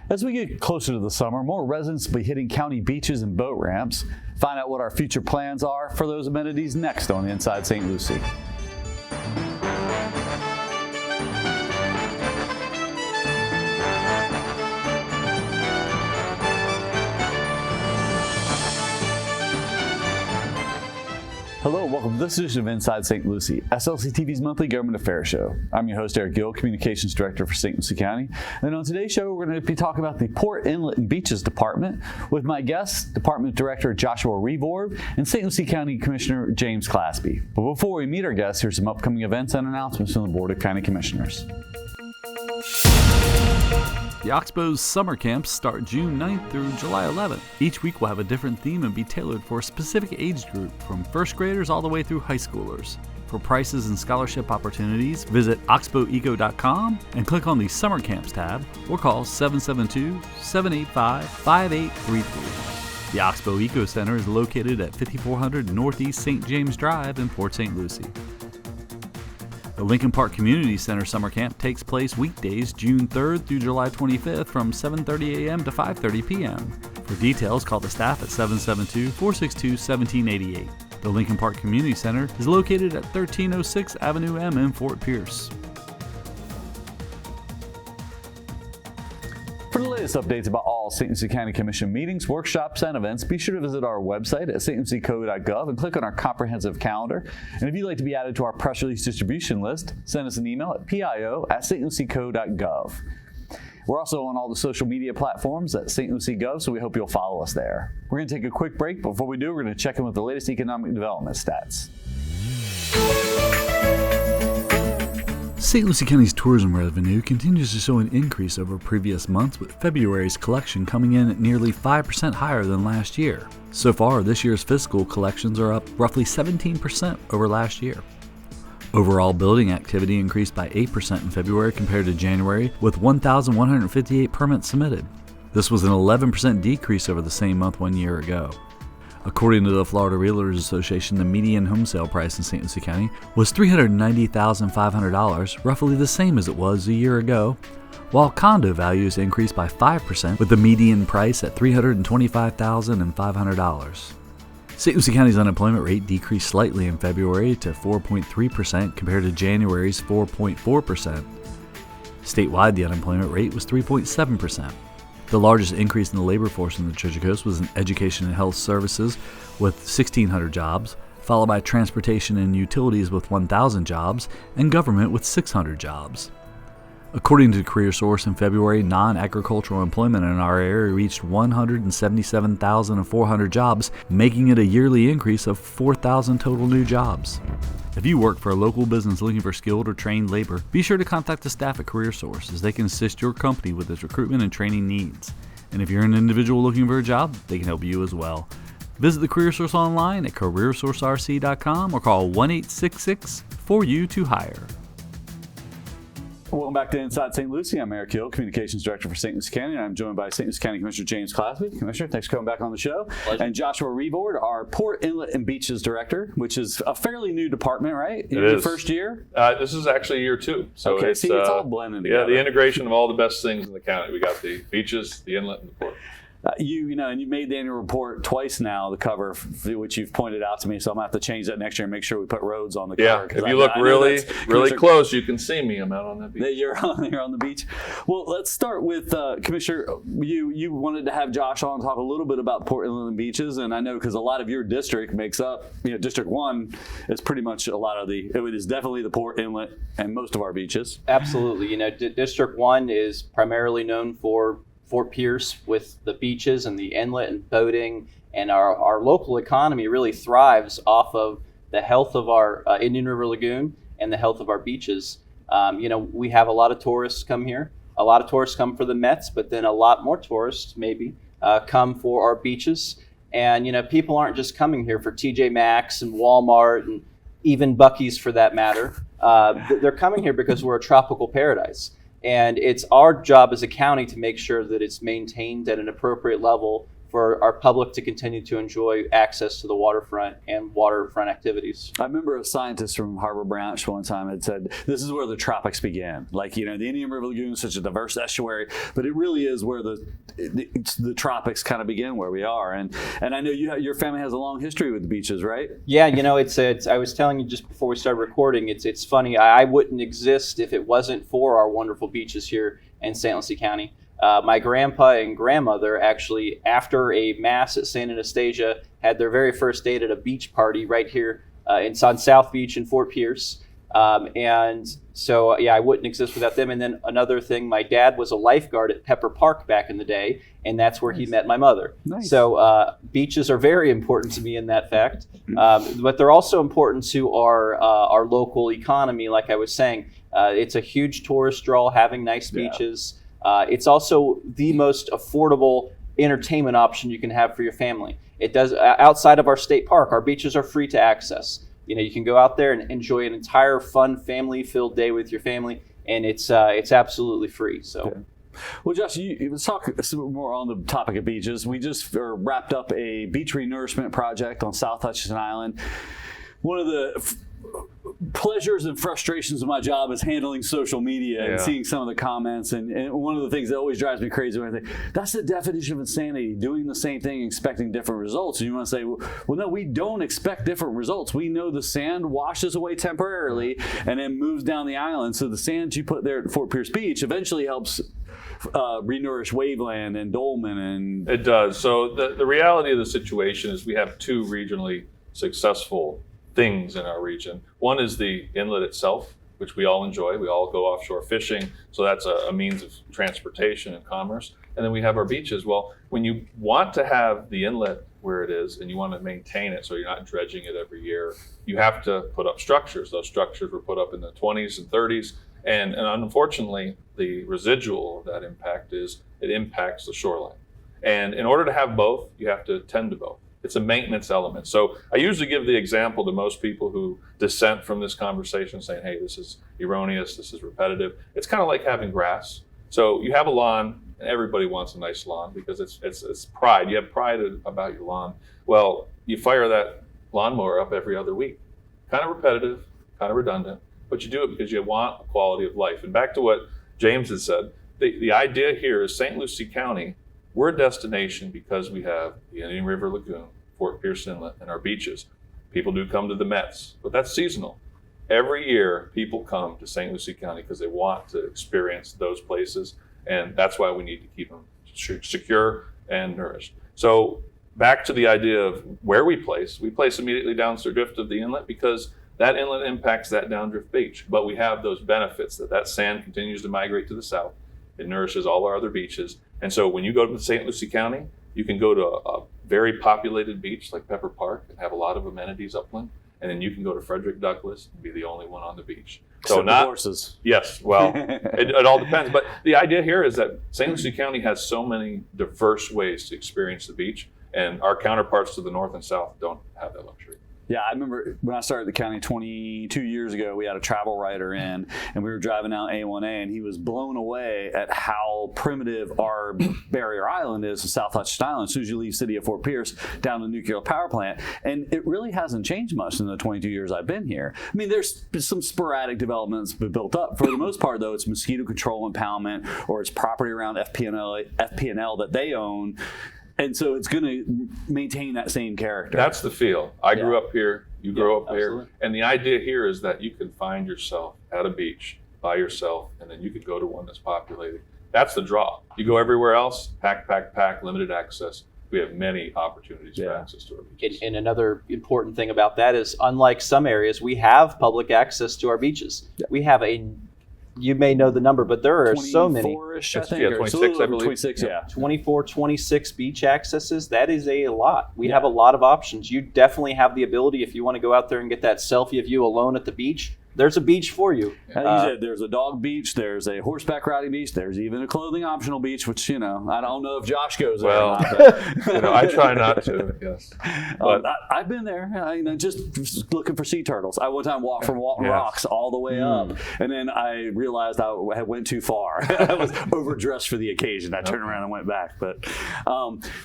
As we get closer to the summer, more residents will be hitting county beaches and boat ramps. Find out what our future plans are for those amenities next on Inside St. Lucie. Hello, welcome to this edition of Inside St. Lucie, SLC TV's monthly government affairs show. I'm your host, Eric Gill, Communications Director for St. Lucie County. And on today's show, we're going to be talking about the Port, Inlet, and Beaches Department with my guests, Department Director Joshua Revorb and St. Lucie County Commissioner James Claspy. But before we meet our guests, here's some upcoming events and announcements from the Board of County Commissioners. The Oxbow's summer camps start June 9th through July 11th. Each week will have a different theme and be tailored for a specific age group, from first graders all the way through high schoolers. For prices and scholarship opportunities, visit oxboweco.com and click on the Summer Camps tab or call 772-785-5833. The Oxbow Eco Center is located at 5400 Northeast St. James Drive in Port St. Lucie. The Lincoln Park Community Center Summer Camp takes place weekdays June 3rd through July 25th from 7:30 a.m. to 5:30 p.m. For details, call the staff at 772-462-1788. The Lincoln Park Community Center is located at 1306 Avenue M in Fort Pierce. For the latest updates about all St. Lucie County Commission meetings, workshops, and events, be sure to visit our website at stlucieco.gov and click on our comprehensive calendar. And if you'd like to be added to our press release distribution list, send us an email at pio@stlucieco.gov. We're also on all the social media platforms at St. Lucie Gov, so we hope you'll follow us there. We're going to take a quick break. Before we do, we're going to check in with the latest economic development stats. St. Lucie County's tourism revenue continues to show an increase over previous months, with February's collection coming in at nearly 5% higher than last year. So far, this year's fiscal collections are up roughly 17% over last year. Overall building activity increased by 8% in February compared to January, with 1,158 permits submitted. This was an 11% decrease over the same month 1 year ago. According to the Florida Realtors Association, the median home sale price in St. Lucie County was $390,500, roughly the same as it was a year ago, while condo values increased by 5%, with the median price at $325,500. St. Lucie County's unemployment rate decreased slightly in February to 4.3% compared to January's 4.4%. Statewide, the unemployment rate was 3.7%. The largest increase in the labor force in the Treasure Coast was in education and health services with 1,600 jobs, followed by transportation and utilities with 1,000 jobs, and government with 600 jobs. According to CareerSource, in February, non-agricultural employment in our area reached 177,400 jobs, making it a yearly increase of 4,000 total new jobs. If you work for a local business looking for skilled or trained labor, be sure to contact the staff at CareerSource, as they can assist your company with its recruitment and training needs. And if you're an individual looking for a job, they can help you as well. Visit the CareerSource online at careersourcerc.com or call 1-866-4U2HIRE. Welcome back to Inside St. Lucie. I'm Eric Hill, Communications Director for St. Lucie County, and I'm joined by St. Lucie County Commissioner James Claspy. Commissioner, thanks for coming back on the show. Pleasure. And Joshua Revorb, our Port, Inlet, and Beaches Director, which is a fairly new department, right? It is. Your first year? This is actually year 2. So okay, it's all blending together. Yeah, the integration of all the best things in the county. We got the beaches, the inlet, and the port. And you made the annual report twice now, the cover, which you've pointed out to me, so I'm going to have to change that next year and make sure we put roads on the cover. Yeah, if you look really close, you can see me. I'm out on that beach. You're on the beach. Well, let's start with Commissioner. You wanted to have Josh on and talk a little bit about Port, Inlet, and Beaches, and I know because a lot of your district makes up, District 1 is pretty much a lot of it is definitely the Port, Inlet, and most of our beaches. Absolutely. District 1 is primarily known for Fort Pierce with the beaches and the inlet and boating, and our local economy really thrives off of the health of our Indian River Lagoon and the health of our beaches. We have a lot of tourists come here. A lot of tourists come for the Mets, but then a lot more tourists maybe come for our beaches. And people aren't just coming here for TJ Maxx and Walmart and even Buc-ee's for that matter. They're coming here because we're a tropical paradise. And it's our job as a county to make sure that it's maintained at an appropriate level for our public to continue to enjoy access to the waterfront and waterfront activities. I remember a scientist from Harbor Branch one time had said, this is where the tropics begin. Like, the Indian River Lagoon is such a diverse estuary, but it really is where the tropics kind of begin, where we are. And I know your family has a long history with the beaches, right? Yeah, it's I was telling you just before we started recording, it's funny. I wouldn't exist if it wasn't for our wonderful beaches here in St. Lucie County. My grandpa and grandmother actually, after a mass at St. Anastasia, had their very first date at a beach party right here on South Beach in Fort Pierce. And so, I wouldn't exist without them. And then another thing, my dad was a lifeguard at Pepper Park back in the day, and that's where he met my mother. Nice. So beaches are very important to me in that fact, but they're also important to our local economy. Like I was saying, it's a huge tourist draw having nice beaches. It's also the most affordable entertainment option you can have for your family. It does outside of our state park. Our beaches are free to access. You can go out there and enjoy an entire fun, family-filled day with your family, and it's absolutely free. So. Okay. Well, Josh, let's talk more on the topic of beaches. We just wrapped up a beach renourishment project on South Hutchinson Island. One of the pleasures and frustrations of my job is handling social media and seeing some of the comments. And one of the things that always drives me crazy when I think, that's the definition of insanity, doing the same thing, expecting different results. And you want to say, well, no, we don't expect different results. We know the sand washes away temporarily and then moves down the island. So the sand you put there at Fort Pierce Beach eventually helps renourish Waveland and Dolman. And It does. So the reality of the situation is we have two regionally successful things in our region. One is the inlet itself, which we all enjoy. We all go offshore fishing, so that's a means of transportation and commerce. And then we have our beaches. Well, when you want to have the inlet where it is and you want to maintain it so you're not dredging it every year, you have to put up structures. Those structures were put up in the 20s and 30s. And unfortunately, the residual of that impact is it impacts the shoreline. And in order to have both, you have to tend to both. It's a maintenance element. So I usually give the example to most people who dissent from this conversation saying, hey, this is erroneous, this is repetitive. It's kind of like having grass. So you have a lawn, and everybody wants a nice lawn because it's pride. You have pride about your lawn. Well, you fire that lawnmower up every other week. Kind of repetitive, kind of redundant, but you do it because you want a quality of life. And back to what James had said, the idea here is St. Lucie County, we're a destination because we have the Indian River Lagoon, Fort Pierce Inlet, and our beaches. People do come to the Mets, but that's seasonal. Every year, people come to St. Lucie County because they want to experience those places, and that's why we need to keep them secure and nourished. So back to the idea of where we place immediately downstream of the inlet because that inlet impacts that downdrift beach, but we have those benefits that sand continues to migrate to the south. It nourishes all our other beaches. And so when you go to St. Lucie County, you can go to a very populated beach like Pepper Park and have a lot of amenities upland. And then you can go to Frederick Douglass and be the only one on the beach. so not horses. Yes, well, it all depends. But the idea here is that St. Lucie County has so many diverse ways to experience the beach. And our counterparts to the north and south don't have that luxury. Yeah, I remember when I started the county 22 years ago, we had a travel writer in, and we were driving out A1A, and he was blown away at how primitive our barrier island is to South Hutchinson Island. As soon as you leave city of Fort Pierce down to the nuclear power plant, and it really hasn't changed much in the 22 years I've been here. I mean, there's some sporadic developments built up. For the most part, though, it's mosquito control impoundment, or it's property around FP&L that they own. And so it's going to maintain that same character. That's the feel. I grew up here. You grew up absolutely. here. And the idea here is that you can find yourself at a beach by yourself, and then you could go to one that's populated. That's the draw. You go everywhere else, pack, limited access. We have many opportunities for access to our beaches. And another important thing about that is, unlike some areas, we have public access to our beaches. Yeah. We have you may know the number, but there are so many. 24-ish, I It's- think. yeah, or 26, I believe. 26, yeah. 24, 26 beach accesses. That is a lot. We have a lot of options. You definitely have the ability, if you want to go out there and get that selfie of you alone at the beach, there's a beach for you. As you said, there's a dog beach, there's a horseback riding beach, there's even a clothing optional beach, which, I don't know if Josh goes there Well, or not. But, I try not to. Yes, but I've been there, just looking for sea turtles. I one time walked from Walton Yes. Rocks all the way up, and then I realized I had went too far. I was overdressed for the occasion. I turned around and went back. But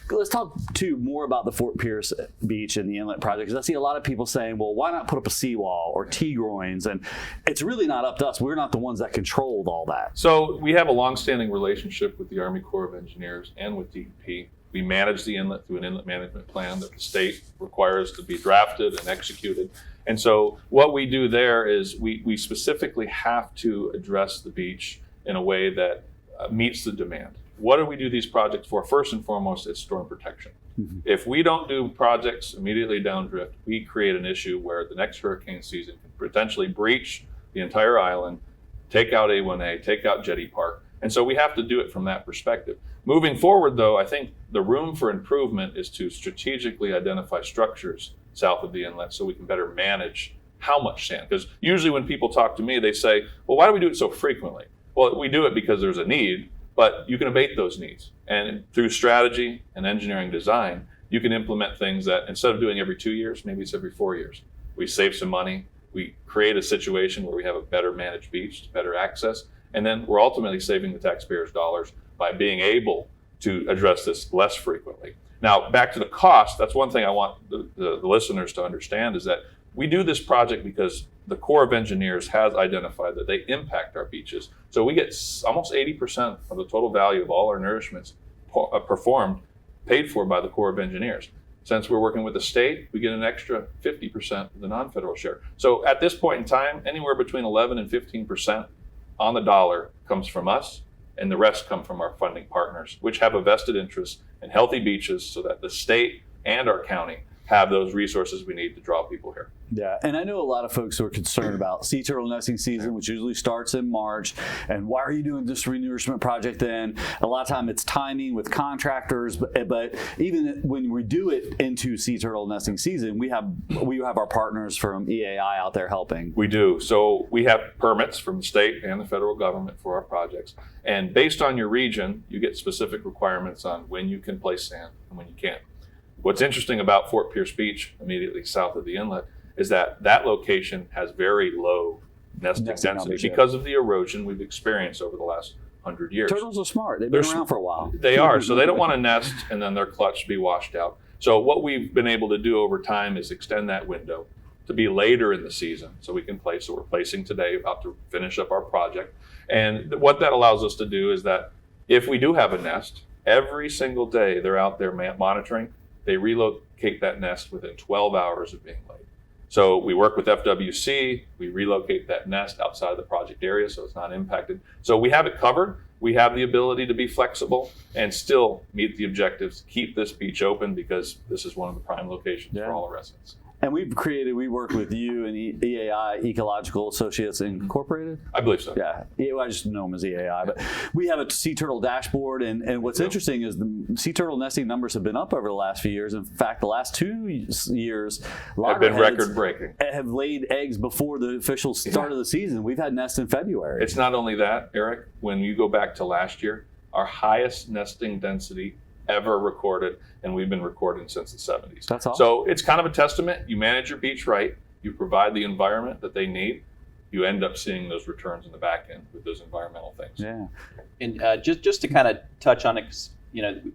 let's talk too more about the Fort Pierce Beach and the inlet project, because I see a lot of people saying, well, why not put up a seawall or T-groins? And it's really not up to us. We're not the ones that controlled all that. So we have a long-standing relationship with the Army Corps of Engineers and with DEP. We manage the inlet through an inlet management plan that the state requires to be drafted and executed. And so what we do there is we specifically have to address the beach in a way that meets the demand. What do we do these projects for? First and foremost, it's storm protection. Mm-hmm. If we don't do projects immediately downdrift, we create an issue where the next hurricane season can potentially breach the entire island, take out A1A, take out Jetty Park. And so we have to do it from that perspective. Moving forward, though, I think the room for improvement is to strategically identify structures south of the inlet so we can better manage how much sand. Because usually when people talk to me, they say, well, why do we do it so frequently? Well, we do it because there's a need, but you can abate those needs. And through strategy and engineering design, you can implement things that instead of doing every 2 years, maybe it's every 4 years. We save some money. We create a situation where we have a better managed beach, better access, and then we're ultimately saving the taxpayers' dollars by being able to address this less frequently. Now, back to the cost, that's one thing I want the listeners to understand is that we do this project because the Corps of Engineers has identified that they impact our beaches. So we get almost 80% of the total value of all our nourishments performed, paid for by the Corps of Engineers. Since we're working with the state, we get an extra 50% of the non-federal share. So at this point in time, anywhere between 11 and 15% on the dollar comes from us, and the rest come from our funding partners, which have a vested interest in healthy beaches so that the state and our county have those resources we need to draw people here. Yeah, and I know a lot of folks who are concerned about sea turtle nesting season, which usually starts in March, and why are you doing this renourishment project then? A lot of time it's timing with contractors, but even when we do it into sea turtle nesting season, we have our partners from EAI out there helping. We do. So we have permits from the state and the federal government for our projects. And based on your region, you get specific requirements on when you can place sand and when you can't. What's interesting about Fort Pierce Beach, immediately south of the inlet, is that location has very low nesting density because of the erosion we've experienced over the last 100 years. Turtles are smart. They've been around for a while. They are. So they don't want to nest and then their clutch be washed out. So what we've been able to do over time is extend that window to be later in the season so we can place. So we're placing today, about to finish up our project. And what that allows us to do is that if we do have a nest, every single day they're out there monitoring. They relocate that nest within 12 hours of being laid. So we work with FWC, we relocate that nest outside of the project area so it's not impacted. So we have it covered. We have the ability to be flexible and still meet the objectives, keep this beach open because this is one of the prime locations for all the residents. And we work with you and EAI, Ecological Associates Incorporated? I believe so. Yeah, I just know them as EAI. But we have a sea turtle dashboard, and what's interesting is the sea turtle nesting numbers have been up over the last few years. In fact, the last 2 years, have been record-breaking. Have laid eggs before the official start of the season. We've had nests in February. It's not only that, Eric. When you go back to last year, our highest nesting density ever recorded, and we've been recording since the 70s. That's awesome. So it's kind of a testament. You manage your beach right, you provide the environment that they need, you end up seeing those returns in the back end with those environmental things. Yeah. And just to kind of touch on it,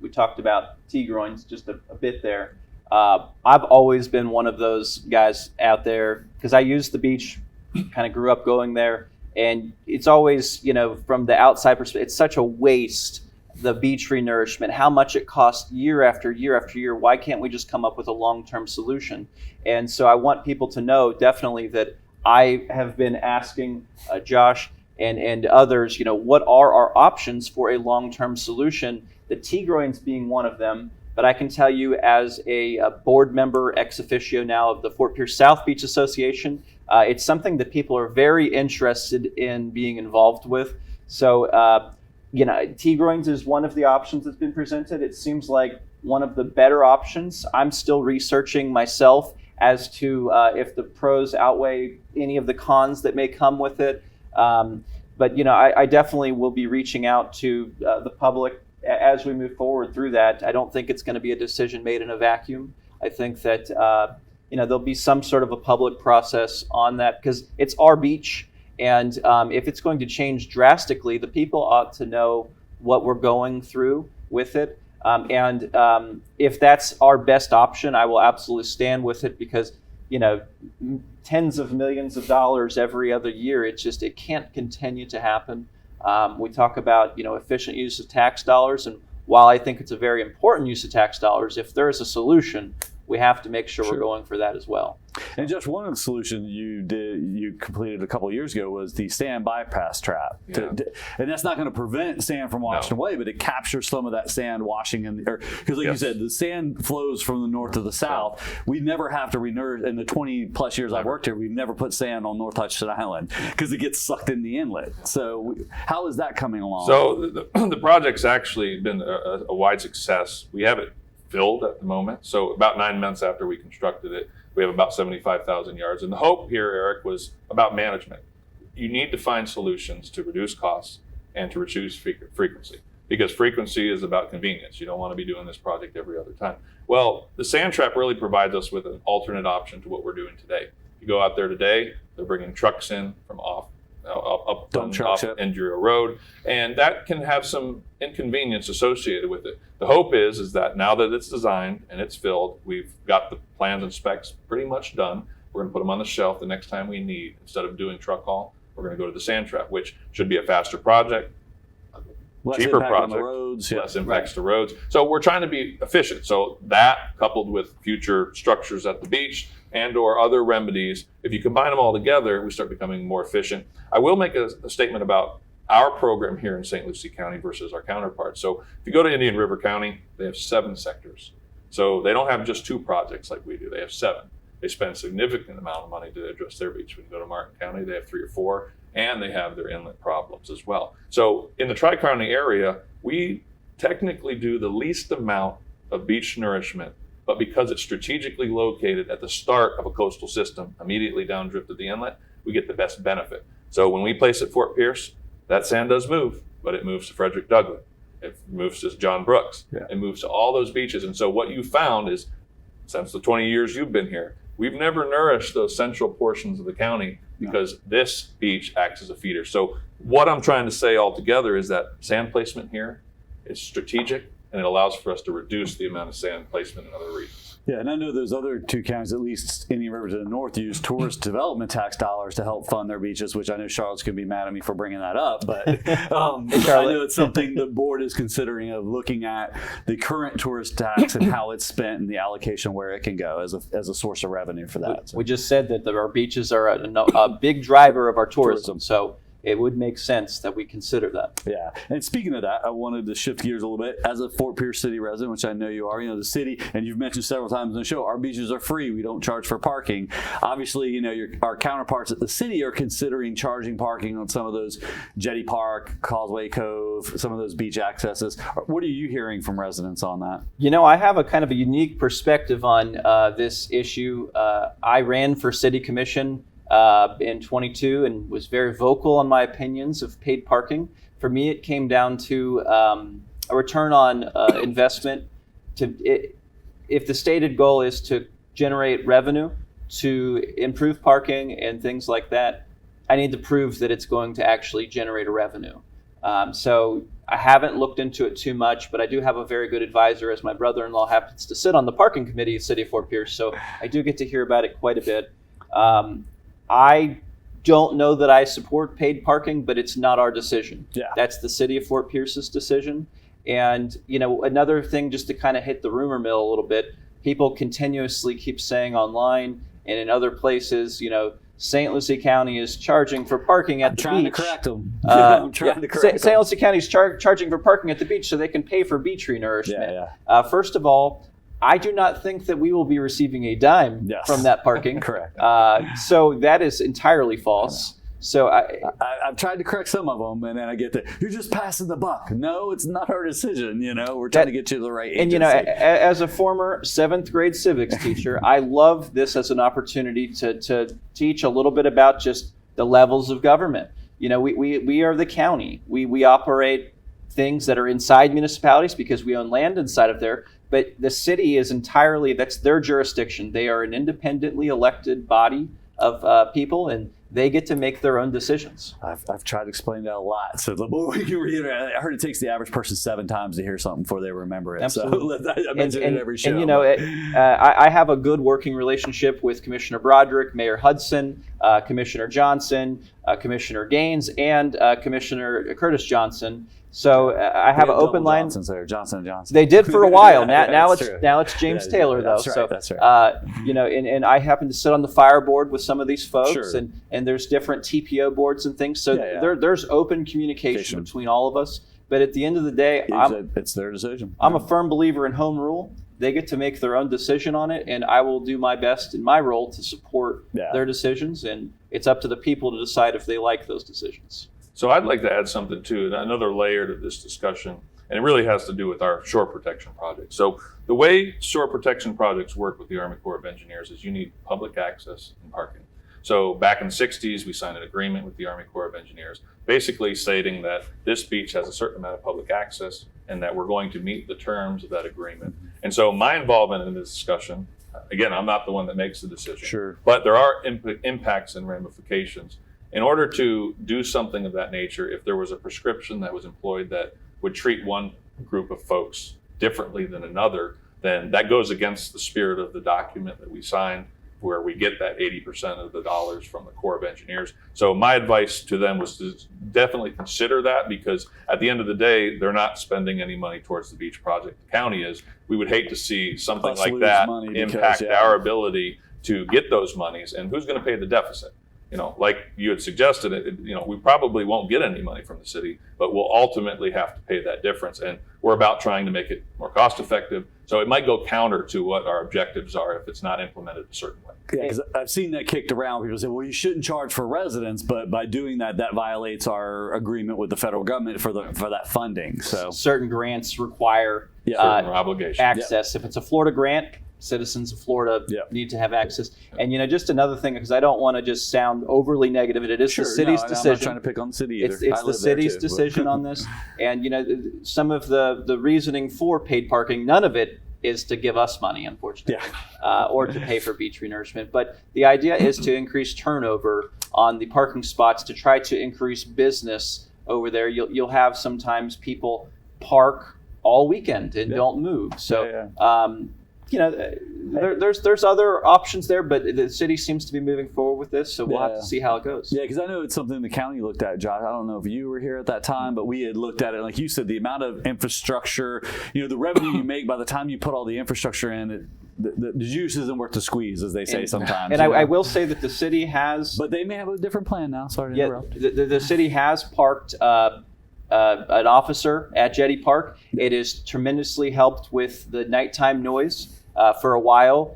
we talked about T-groins just a bit there. I've always been one of those guys out there because I use the beach, kind of grew up going there, and it's always, from the outside perspective, it's such a waste, the beach renourishment, how much it costs year after year after year. Why can't we just come up with a long-term solution? And so I want people to know definitely that I have been asking Josh and others, what are our options for a long-term solution? The T-groins being one of them, but I can tell you as a board member ex officio now of the Fort Pierce South Beach Association, it's something that people are very interested in being involved with. So, T-groins is one of the options that's been presented. It seems like one of the better options. I'm still researching myself as to if the pros outweigh any of the cons that may come with it. But I definitely will be reaching out to the public as we move forward through that. I don't think it's going to be a decision made in a vacuum. I think that there'll be some sort of a public process on that, because it's our beach, and if it's going to change drastically, the people ought to know what we're going through with it. And if that's our best option, I will absolutely stand with it, because tens of millions of dollars every other year, it can't continue to happen. We talk about efficient use of tax dollars, and while I think it's a very important use of tax dollars, if there is a solution, we have to make sure we're going for that as well. And just one of the solutions you completed a couple of years ago was the sand bypass trap. Yeah. And that's not going to prevent sand from washing away, but it captures some of that sand washing because like you said, the sand flows from the north to the south. We never have to renourish. In the 20 plus years I've worked here, we've never put sand on North Hutchinson Island because it gets sucked in the inlet. So how is that coming along? So the project's actually been a wide success. We have it filled at the moment. So about 9 months after we constructed it, we have about 75,000 yards. And the hope here, Eric, was about management. You need to find solutions to reduce costs and to reduce frequency, because frequency is about convenience. You don't want to be doing this project every other time. Well, the sand trap really provides us with an alternate option to what we're doing today. You go out there today, they're bringing trucks in from off Andrea Road, and that can have some inconvenience associated with it. The hope is that now that it's designed and it's filled, we've got the plans and specs pretty much done. We're going to put them on the shelf the next time we need. Instead of doing truck haul, we're going to go to the sand trap, which should be a faster project, less cheaper impact on project, the roads, less impacts to roads. So we're trying to be efficient. So that, coupled with future structures at the beach and or other remedies, if you combine them all together, we start becoming more efficient. I will make a statement about our program here in St. Lucie County versus our counterparts. So if you go to Indian River County, they have 7 sectors. So they don't have just 2 projects like we do. They have 7. They spend a significant amount of money to address their beach. When you go to Martin County, they have 3 or 4, and they have their inlet problems as well. So in the Tri-County area, we technically do the least amount of beach nourishment, but because it's strategically located at the start of a coastal system, immediately downdrift of the inlet, we get the best benefit. So when we place at Fort Pierce, that sand does move, but it moves to Frederick Douglass. It moves to John Brooks. Yeah. It moves to all those beaches. And so what you found is, since the 20 years you've been here, we've never nourished those central portions of the county because this beach acts as a feeder. So what I'm trying to say altogether is that sand placement here is strategic, and it allows for us to reduce the amount of sand placement in other regions. Yeah, and I know those other 2 counties, at least Indian River to the north, use tourist development tax dollars to help fund their beaches, which I know Charlotte's going to be mad at me for bringing that up. But I know it's something the board is considering, of looking at the current tourist tax and how it's spent and the allocation where it can go as a source of revenue for that. We just said that our beaches are a big driver of our tourism. So it would make sense that we consider that. Yeah. And speaking of that, I wanted to shift gears a little bit. As a Fort Pierce City resident, which I know you are, the city, and you've mentioned several times in the show, our beaches are free. We don't charge for parking. Obviously, our counterparts at the city are considering charging parking on some of those Jetty Park, Causeway Cove, some of those beach accesses. What are you hearing from residents on that? I have a kind of a unique perspective on this issue. I ran for city commission in 22 and was very vocal on my opinions of paid parking. For me, it came down to a return on investment. If the stated goal is to generate revenue, to improve parking and things like that, I need to prove that it's going to actually generate a revenue. So I haven't looked into it too much, but I do have a very good advisor, as my brother-in-law happens to sit on the parking committee of City of Fort Pierce, so I do get to hear about it quite a bit. I don't know that I support paid parking, but it's not our decision. Yeah. That's the City of Fort Pierce's decision. And, another thing, just to kind of hit the rumor mill a little bit, people continuously keep saying online and in other places, St. Lucie County is charging for parking at the beach. I'm trying to correct them. I'm trying to correct them. St. Lucie County is charging for parking at the beach so they can pay for beach renourishment. Yeah. First of all, I do not think that we will be receiving a dime from that parking. Correct. So that is entirely false. So I've tried to correct some of them, and then I get that you're just passing the buck. No, it's not our decision. We're trying to get you to the right agency. And as a former 7th grade civics teacher, I love this as an opportunity to teach a little bit about just the levels of government. We are the county. We operate things that are inside municipalities because we own land inside of there. But the city is entirely, that's their jurisdiction. They are an independently elected body of people, and they get to make their own decisions. I've tried to explain that a lot. So the more we can reiterate, I heard it takes the average person 7 times to hear something before they remember it. Absolutely. So I mention it every show. And I have a good working relationship with Commissioner Broderick, Mayor Hudson, Commissioner Johnson, Commissioner Gaines, and Commissioner Curtis Johnson. So I have an open line. Johnson's there, Johnson and Johnson. They did for a while. Now True. it's James Taylor though. That's right. That's right. And I happen to sit on the fire board with some of these folks, Sure. and there's different TPO boards and things. So Yeah. there's open communication between all of us. But at the end of the day, It's their decision. I'm a firm believer in home rule. They get to make their own decision on it, and I will do my best in my role to support their decisions. And it's up to the people to decide if they like those decisions. So I'd like to add something too, another layer to this discussion, and it really has to do with our shore protection project. So the way shore protection projects work with the Army Corps of Engineers is you need public access and parking. So back in the 60s, we signed an agreement with the Army Corps of Engineers, basically stating that this beach has a certain amount of public access and that we're going to meet the terms of that agreement. And so my involvement in this discussion, again, I'm not the one that makes the decision, Sure. but there are impacts and ramifications. In order to do something of that nature, if there was a prescription that was employed that would treat one group of folks differently than another, then that goes against the spirit of the document that we signed, where we get that 80% of the dollars from the Corps of Engineers. So my advice to them was to definitely consider that, because at the end of the day, they're not spending any money towards the beach project. The county is. We would hate to see something Us like lose that money because, impact our ability to get those monies, and who's going to pay the deficit? Like you had suggested, we probably won't get any money from the city, but we'll ultimately have to pay that difference. And we're about trying to make it more cost effective. So it might go counter to what our objectives are if it's not implemented a certain way. Yeah, because I've seen that kicked around. People say, well, you shouldn't charge for residents, but by doing that, that violates our agreement with the federal government for that funding. So certain grants require Certain obligations. access. If it's a Florida grant, citizens of Florida need to have access. And just another thing, because I don't want to just sound overly negative, it is the city's decision. I'm not trying to pick on the city either. It's the city's decision on this. And some of the reasoning for paid parking, none of it is to give us money, unfortunately, or to pay for beach renourishment. But the idea is to increase turnover on the parking spots to try to increase business over there. You'll have sometimes people park all weekend and don't move. So. There's other options there, but the city seems to be moving forward with this, so we'll have to see how it goes. Yeah, because I know it's something the county looked at, Josh. I don't know if you were here at that time, but we had looked at it. Like you said, the amount of infrastructure, the revenue you make by the time you put all the infrastructure in, the juice isn't worth the squeeze, as they say sometimes. And I will say that the city has... But they may have a different plan now. Sorry to interrupt. The city has parked an officer at Jetty Park. It has tremendously helped with the nighttime noise. For a while,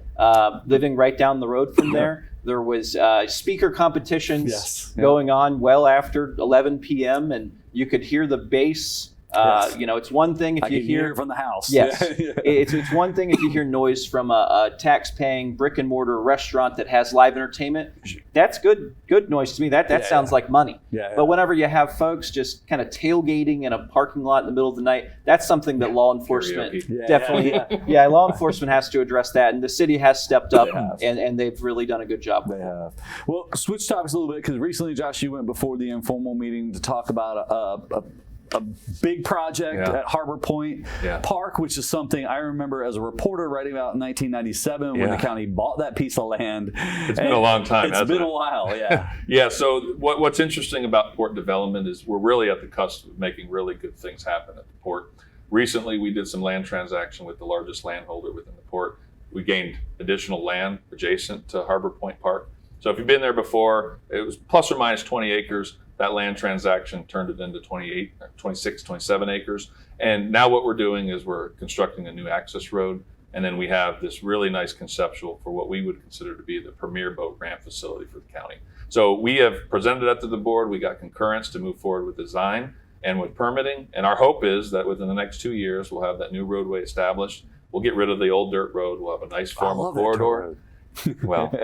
living right down the road from there, there was speaker competitions going on well after 11 p.m. and you could hear the bass. It's one thing if you hear it from the house. Yes, it's one thing if you hear noise from a tax-paying brick and mortar restaurant that has live entertainment. That's good noise to me. That sounds like money. But whenever you have folks just kind of tailgating in a parking lot in the middle of the night, that's something that law enforcement law enforcement has to address that, and the city has stepped up and they've really done a good job. They have. Well, switch topics a little bit, because recently, Josh, you went before the informal meeting to talk about a big project at Harbor Point Park, which is something I remember as a reporter writing about in 1997 when the county bought that piece of land. It's been a long time. It's been a while, So what's interesting about port development is we're really at the cusp of making really good things happen at the port. Recently, we did some land transaction with the largest landholder within the port. We gained additional land adjacent to Harbor Point Park. So if you've been there before, it was plus or minus 20 acres. That land transaction turned it into 26, 27 acres. And now what we're doing is we're constructing a new access road And then we have this really nice conceptual for what we would consider to be the premier boat ramp facility for the county. So we have presented that to the board. We got concurrence to move forward with design and with permitting. And our hope is that within the next 2 years, we'll have that new roadway established. We'll get rid of the old dirt road. We'll have a nice formal corridor. Well,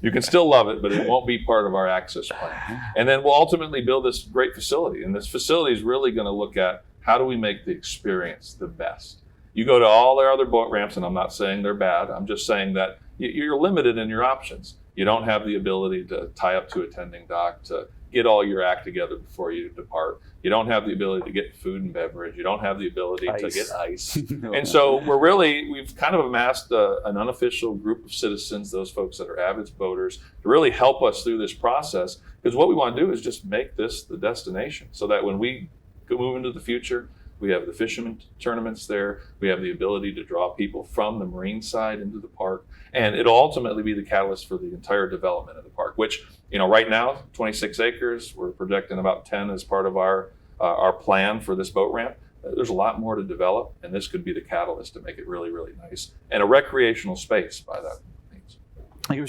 you can still love it, but it won't be part of our access plan. And then we'll ultimately build this great facility. And this facility is really going to look at how do we make the experience the best. You go to all their other boat ramps, and I'm not saying they're bad. I'm just saying that you're limited in your options. You don't have the ability to tie up to a tending dock, to get all your act together before you depart. You don't have the ability to get food and beverage. You don't have the ability to get ice. And so we've kind of amassed an unofficial group of citizens, those folks that are avid boaters, to really help us through this process. Because what we want to do is just make this the destination so that when we move into the future, we have the fishermen tournaments there. We have the ability to draw people from the marine side into the park. And it'll ultimately be the catalyst for the entire development of the park, which, right now, 26 acres. We're projecting about 10 as part of our plan for this boat ramp. There's a lot more to develop, and this could be the catalyst to make it really, really nice. And a recreational space by that means.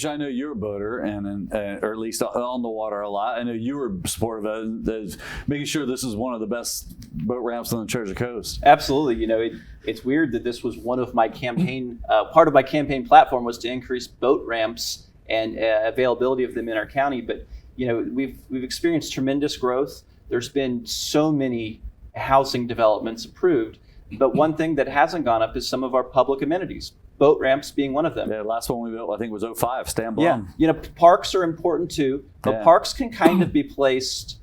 I know you're a boater, or at least on the water a lot. I know you were supportive of making sure this is one of the best boat ramps on the Treasure Coast. Absolutely. It's weird that this was one of my campaign, part of my campaign platform was to increase boat ramps and availability of them in our county. But, we've experienced tremendous growth. There's been so many housing developments approved. But one thing that hasn't gone up is some of our public amenities. Boat ramps being one of them. Yeah, the last one we built, I think, was 05, Stan Blum. Yeah, parks are important too, but parks can kind of be placed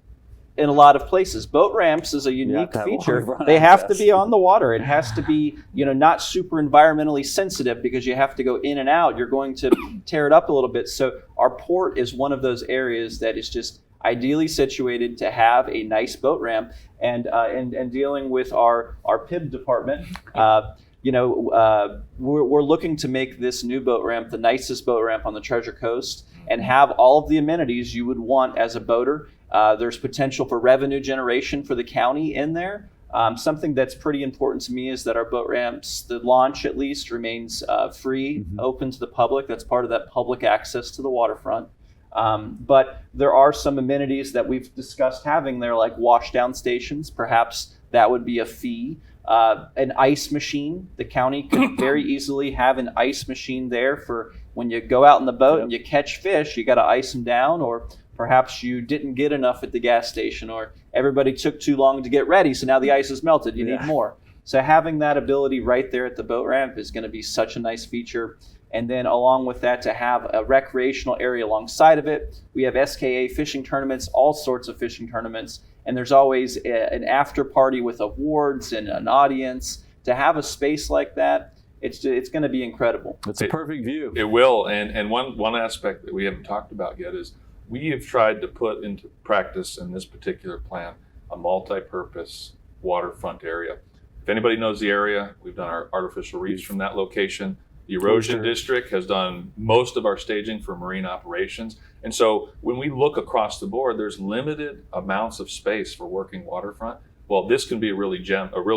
in a lot of places. Boat ramps is a unique feature. They have to be on the water. It has to be, not super environmentally sensitive because you have to go in and out. You're going to tear it up a little bit. So our port is one of those areas that is just ideally situated to have a nice boat ramp. And dealing with our PIB department, we're looking to make this new boat ramp the nicest boat ramp on the Treasure Coast and have all of the amenities you would want as a boater. There's potential for revenue generation for the county in there. Something that's pretty important to me is that our boat ramps, the launch at least, remains free, open to the public. That's part of that public access to the waterfront. But there are some amenities that we've discussed having there, like washdown stations. Perhaps that would be a fee. An ice machine. The county could very easily have an ice machine there for when you go out in the boat and you catch fish, you got to ice them down, or perhaps you didn't get enough at the gas station, or everybody took too long to get ready, so now the ice is melted. You need more. So having that ability right there at the boat ramp is going to be such a nice feature. And then along with that, to have a recreational area alongside of it. We have SKA fishing tournaments, all sorts of fishing tournaments. And there's always an after party with awards and an audience. To have a space like that, it's going to be incredible. It's a perfect view. It will. And one aspect that we haven't talked about yet is we have tried to put into practice in this particular plan a multi-purpose waterfront area. If anybody knows the area, we've done our artificial reefs from that location. The erosion district has done most of our staging for marine operations. And so when we look across the board, there's limited amounts of space for working waterfront. Well, this can be a real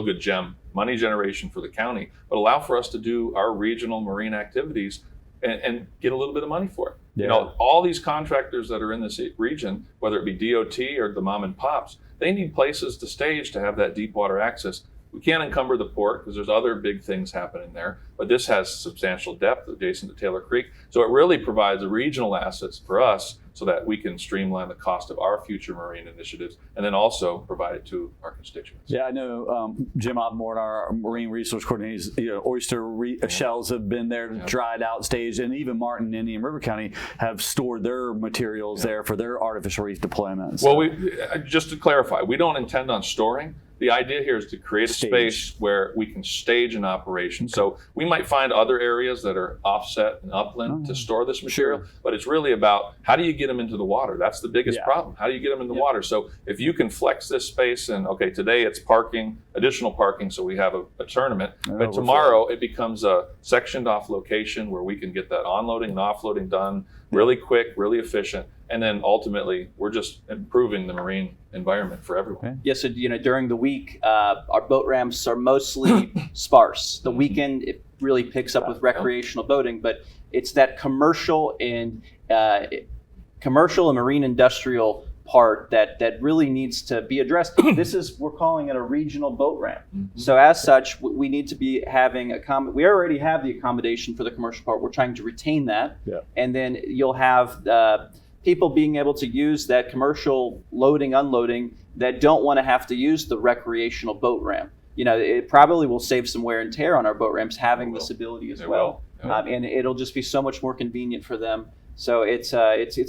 good gem, money generation for the county, but allow for us to do our regional marine activities and get a little bit of money for it. Yeah. All these contractors that are in this region, whether it be DOT or the mom and pops, they need places to stage to have that deep water access. We can't encumber the port because there's other big things happening there, but this has substantial depth adjacent to Taylor Creek. So it really provides regional assets for us so that we can streamline the cost of our future marine initiatives and then also provide it to our constituents. Yeah, I know Jim Osborne, our marine resource coordinator, oyster shells have been there, dried out, staged, and even Martin and Indian River County have stored their materials there for their artificial reef deployments. So. Well, just to clarify, we don't intend on storing. The idea here is to create a space where we can stage an operation. Okay. So we might find other areas that are offset and upland to store this material, but it's really about how do you get them into the water? That's the biggest problem. How do you get them in the water? So if you can flex this space and, today it's parking, additional parking, so we have a tournament, but tomorrow it becomes a sectioned off location where we can get that onloading and offloading done really quick, really efficient, And then ultimately, we're just improving the marine environment for everyone. Okay. Yes, so, during the week, our boat ramps are mostly sparse. The weekend, it really picks up with recreational boating, but it's that commercial and marine industrial part that really needs to be addressed. We're calling it a regional boat ramp. So as such, we need to be having we already have the accommodation for the commercial part. We're trying to retain that. Yeah. And then you'll have people being able to use that commercial loading, unloading that don't want to have to use the recreational boat ramp. It probably will save some wear and tear on our boat ramps having this ability as well. And it'll just be so much more convenient for them. So it's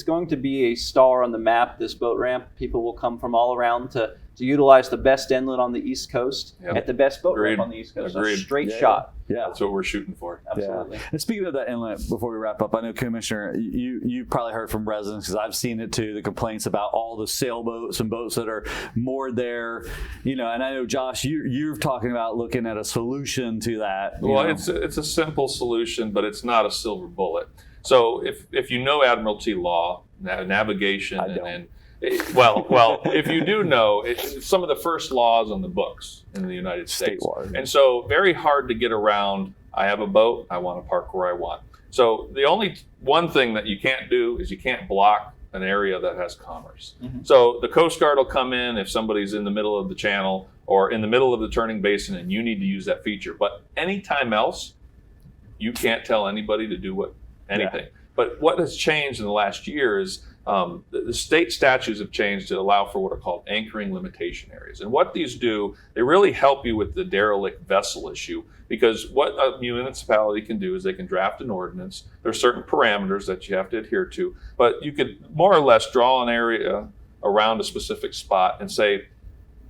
going to be a star on the map, this boat ramp. People will come from all around to utilize the best inlet on the East Coast at the best boat ramp on the East Coast. Agreed. A straight shot. Yeah. That's what we're shooting for. Absolutely. Yeah. And speaking of that inlet, before we wrap up, I know, Commissioner, you probably heard from residents, because I've seen it too, the complaints about all the sailboats and boats that are moored there. And I know, Josh, you're talking about looking at a solution to that. Well, it's a simple solution, but it's not a silver bullet. So if you know Admiralty law, navigation, if you do know, it's some of the first laws on the books in the United States. State law. And so very hard to get around. I have a boat, I want to park where I want. So the only one thing that you can't do is you can't block an area that has commerce. So the Coast Guard will come in if somebody's in the middle of the channel or in the middle of the turning basin and you need to use that feature. But anytime else, you can't tell anybody to do anything. But what has changed in the last year is the state statutes have changed to allow for what are called anchoring limitation areas. And what these do, they really help you with the derelict vessel issue, because what a municipality can do is they can draft an ordinance. There are certain parameters that you have to adhere to, but you could more or less draw an area around a specific spot and say,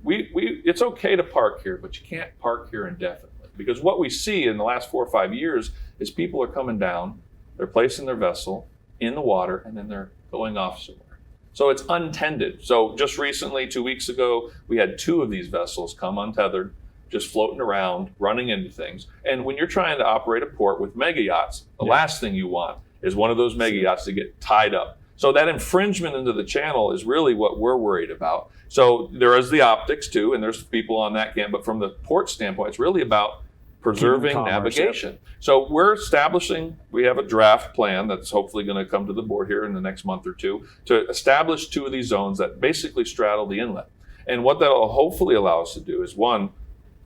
it's okay to park here, but you can't park here indefinitely. Because what we see in the last 4 or 5 years is people are coming down, they're placing their vessel in the water, and then they're going off somewhere. So it's untended. So just recently, 2 weeks ago, we had 2 of these vessels come untethered, just floating around, running into things. And when you're trying to operate a port with mega yachts, the last thing you want is one of those mega yachts to get tied up. So that infringement into the channel is really what we're worried about. So there is the optics too, and there's people on that camp, but from the port standpoint, it's really about preserving navigation. So we have a draft plan that's hopefully going to come to the board here in the next month or two to establish 2 of these zones that basically straddle the inlet. And what that will hopefully allow us to do is, one,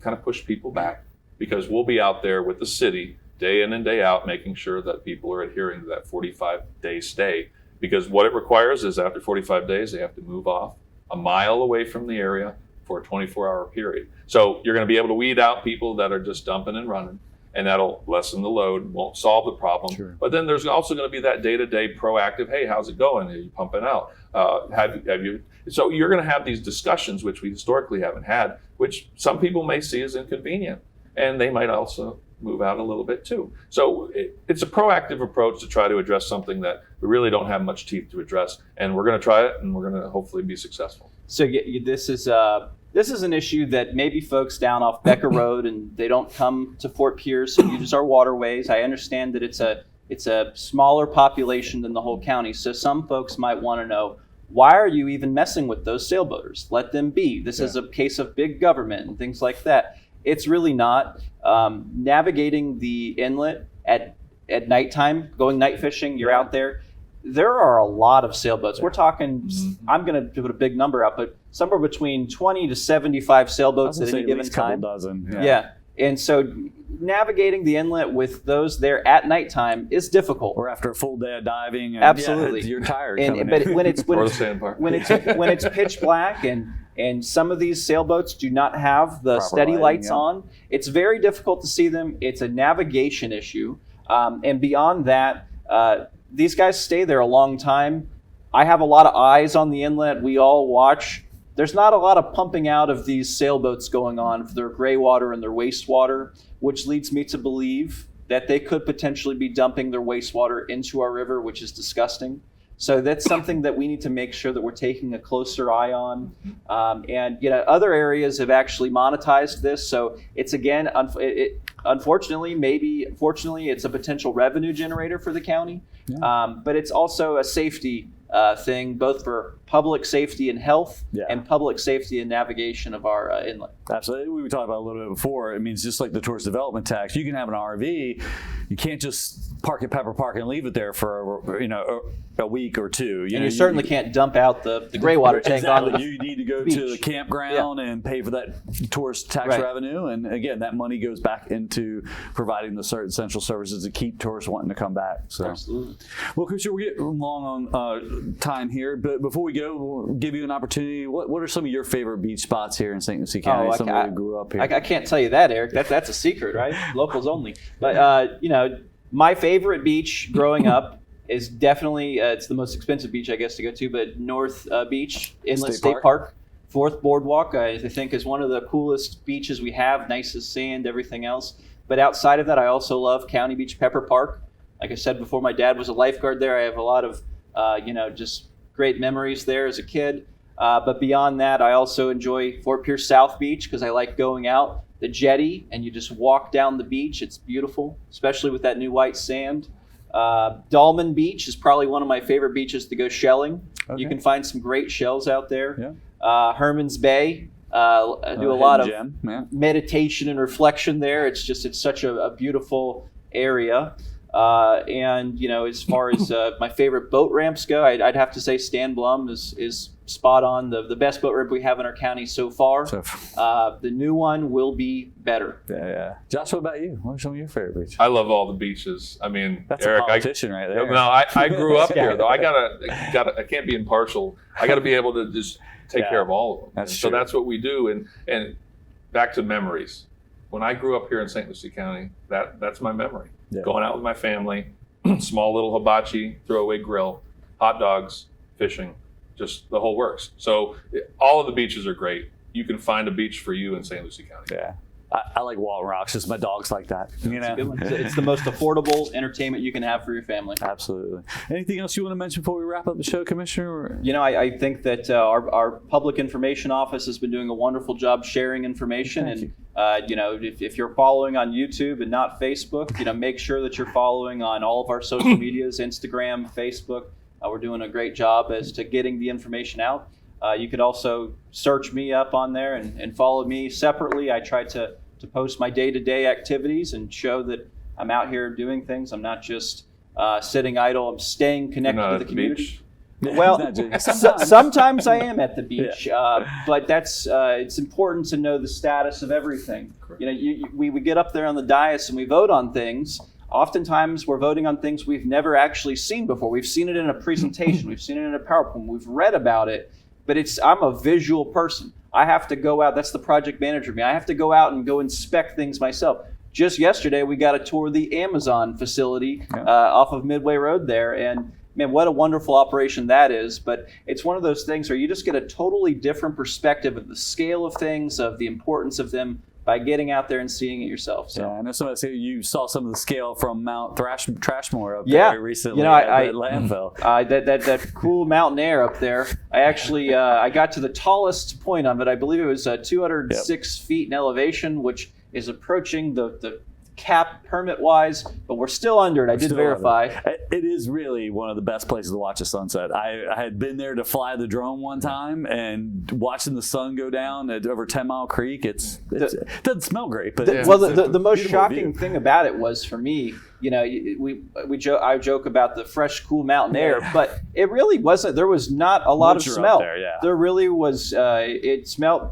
kind of push people back, because we'll be out there with the city day in and day out, making sure that people are adhering to that 45-day stay. Because what it requires is after 45 days, they have to move off a mile away from the area for a 24-hour period. So you're going to be able to weed out people that are just dumping and running, and that'll lessen the load, won't solve the problem. Sure. But then there's also going to be that day-to-day proactive, hey, how's it going? Are you pumping out? Have you? So you're going to have these discussions, which we historically haven't had, which some people may see as inconvenient, and they might also move out a little bit too. So it's a proactive approach to try to address something that we really don't have much teeth to address, and we're going to try it, and we're going to hopefully be successful. So this is an issue that maybe folks down off Becker Road and they don't come to Fort Pierce and use our waterways. I understand that it's a smaller population than the whole county. So some folks might want to know, why are you even messing with those sailboaters? Let them be. This is a case of big government and things like that. It's really not. Navigating the inlet at nighttime, going night fishing, you're out there. There are a lot of sailboats. We're talking, I'm going to put a big number out, but somewhere between 20 to 75 sailboats at any given time. Dozen. Yeah. And so navigating the inlet with those there at nighttime is difficult. Or after a full day of diving. And Absolutely. You're tired. But when it's Or the sandbar. when it's pitch black and some of these sailboats do not have the Proper steady lighting, lights yeah. on, it's very difficult to see them. It's a navigation issue. And beyond that, these guys stay there a long time. I have a lot of eyes on the inlet. We all watch. There's not a lot of pumping out of these sailboats going on for their gray water and their wastewater, which leads me to believe that they could potentially be dumping their wastewater into our river, which is disgusting. So that's something that we need to make sure that we're taking a closer eye on. And other areas have actually monetized this. So it's again, fortunately, it's a potential revenue generator for the county. Yeah. But it's also a safety thing, both for public safety and health Yeah. and public safety and navigation of our inlet. Absolutely. We talked about it a little bit before. It means just like the tourist development tax, you can have an RV. You can't just park at Pepper Park and leave it there for a week or two. And you certainly can't dump out the gray water tank exactly. on the You need to go beach. to the campground and pay for that tourist tax Right. revenue. And again, that money goes back into providing the certain essential services to keep tourists wanting to come back. So, Absolutely. well, Commissioner, we're getting long on time here, but before we go, we'll give you an opportunity. What are some of your favorite beach spots here in St. Lucie County? Somebody who grew up here. I can't tell you that, Eric. That's a secret, right? Locals only. But my favorite beach growing up is definitely it's the most expensive beach, I guess, to go to. But North Beach Inlet State Park, Fourth Boardwalk, I think is one of the coolest beaches we have. Nicest sand, everything else. But outside of that, I also love County Beach Pepper Park. Like I said before, my dad was a lifeguard there. I have a lot of just great memories there as a kid. But beyond that, I also enjoy Fort Pierce South Beach because I like going out the jetty and you just walk down the beach. It's beautiful, especially with that new white sand. Dolman Beach is probably one of my favorite beaches to go shelling. Okay. You can find some great shells out there. Yeah. Herman's Bay. I do a lot of Gem, yeah. meditation and reflection there. It's such a beautiful area. And as far as my favorite boat ramps go, I'd have to say Stan Blum is spot on, the best boat ramp we have in our county so far. The new one will be better. Yeah. Josh, what about you? What are some of your favorite beaches? I love all the beaches. I mean, That's Eric, a politician right there. No, I grew up here though. I can't be impartial. I gotta be able to just take care of all of them. That's So true. that's what we do. And back to memories. When I grew up here in St. Lucie County, that's my memory. Yeah. Going out with my family, small little hibachi, throwaway grill, hot dogs, fishing, just the whole works. So all of the beaches are great. You can find a beach for you in St. Lucie County. Yeah. I like Walton Rocks, just my dogs like that. Good one. It's the most affordable entertainment you can have for your family. Absolutely. Anything else you want to mention before we wrap up the show, Commissioner? I think that our public information office has been doing a wonderful job sharing information. Thank And if you're following on YouTube and not Facebook, make sure that you're following on all of our social medias, Instagram, Facebook. We're doing a great job as to getting the information out. You could also search me up on there and follow me separately. I try to post my day-to-day activities and show that I'm out here doing things. I'm not just sitting idle. I'm staying connected to the community. Beach. Well, sometimes I am at the beach, but it's important to know the status of everything. Correct. We get up there on the dais and we vote on things. Oftentimes, we're voting on things we've never actually seen before. We've seen it in a presentation. We've seen it in a PowerPoint. We've read about it. But I'm a visual person. I have to go out. That's the project manager of me. I have to go out and go inspect things myself. Just yesterday, we got a tour of the Amazon facility off of Midway Road there. And man, what a wonderful operation that is. But it's one of those things where you just get a totally different perspective of the scale of things, of the importance of them, by getting out there and seeing it yourself. So. Yeah, I know somebody said you saw some of the scale from Mount Trashmore up Yeah. there recently I at landfill. That cool mountain air up there. I actually I got to the tallest point of it. I believe it was 206 feet in elevation, which is approaching the cap permit-wise, but we're still under it. I did verify. It is really one of the best places to watch a sunset. I had been there to fly the drone one time, and watching the sun go down at over 10 Mile Creek, it doesn't smell great. But The most beautiful shocking view. thing about it was, for me, I joke about the fresh, cool mountain air, but it really wasn't. There was not a lot Once of you're up smell. there, yeah. There really was. It smelled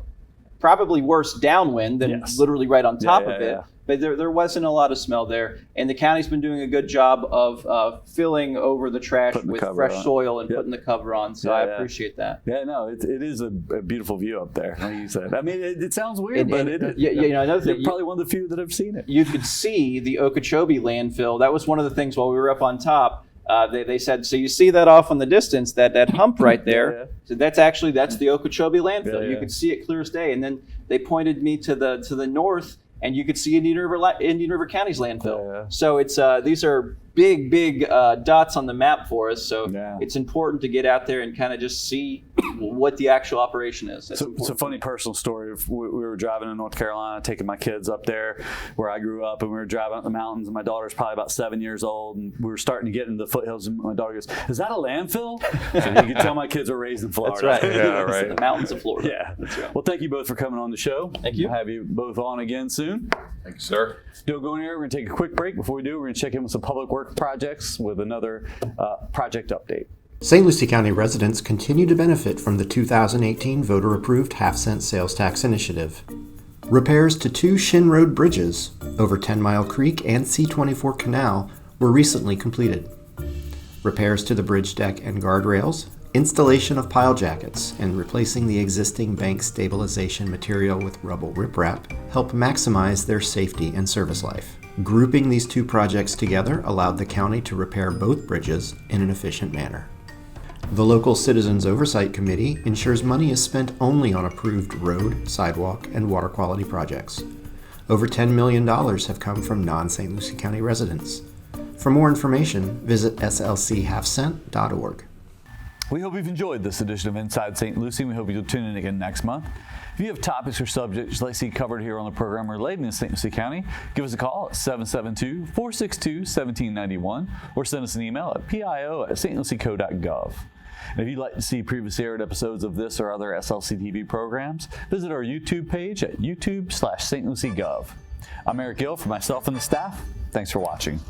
probably worse downwind than literally right on top of it. Yeah. But there wasn't a lot of smell there, and the county's been doing a good job of filling over the trash Putting the with cover fresh on. soil and Yep. putting the cover on. So Yeah, I yeah. appreciate that. Yeah, no, it is a beautiful view up there, like you said. I mean, it sounds weird, And- but and, it another thing, you're probably one of the few that have seen it. you could see the Okeechobee landfill. That was one of the things while we were up on top. They said, so you see that off in the distance, that hump right there. Yeah. So that's the Okeechobee landfill. Yeah, You yeah. could see it clear as day. And then they pointed me to the north, and you could see Indian River County's landfill. Yeah. So it's these are big dots on the map for us. So Yeah. it's important to get out there and kind of just see what the actual operation is. That's So it's a funny personal story. We were driving in North Carolina, taking my kids up there where I grew up, and we were driving up the mountains, and my daughter's probably about 7 years old, and we were starting to get into the foothills, and my daughter goes, "Is that a landfill?" So you can tell my kids are raised in Florida. That's right. Yeah, right. The mountains of Florida. Yeah. That's right. Well, thank you both for coming on the show. Thank you. We'll have you both on again soon. Thank you, sir. Don't go anywhere. We're going to take a quick break. Before we do, we're going to check in with some public work projects with another project update. St. Lucie County residents continue to benefit from the 2018 voter-approved half-cent sales tax initiative. Repairs to 2 Shin Road bridges over 10 Mile Creek and C24 Canal were recently completed. Repairs to the bridge deck and guardrails, installation of pile jackets, and replacing the existing bank stabilization material with rubble riprap help maximize their safety and service life. Grouping these 2 projects together allowed the county to repair both bridges in an efficient manner. The local Citizens Oversight Committee ensures money is spent only on approved road, sidewalk, and water quality projects. Over $10 million have come from non-St. Lucie County residents. For more information, visit slchalfcent.org. We hope you've enjoyed this edition of Inside St. Lucie. We hope you'll tune in again next month. If you have topics or subjects you'd like to see covered here on the program relating to St. Lucie County, give us a call at 772-462-1791 or send us an email at pio@stlucieco.gov. And if you'd like to see previously aired episodes of this or other SLC TV programs, visit our YouTube page at youtube.com/stluciegov. I'm Eric Gill for myself and the staff. Thanks for watching.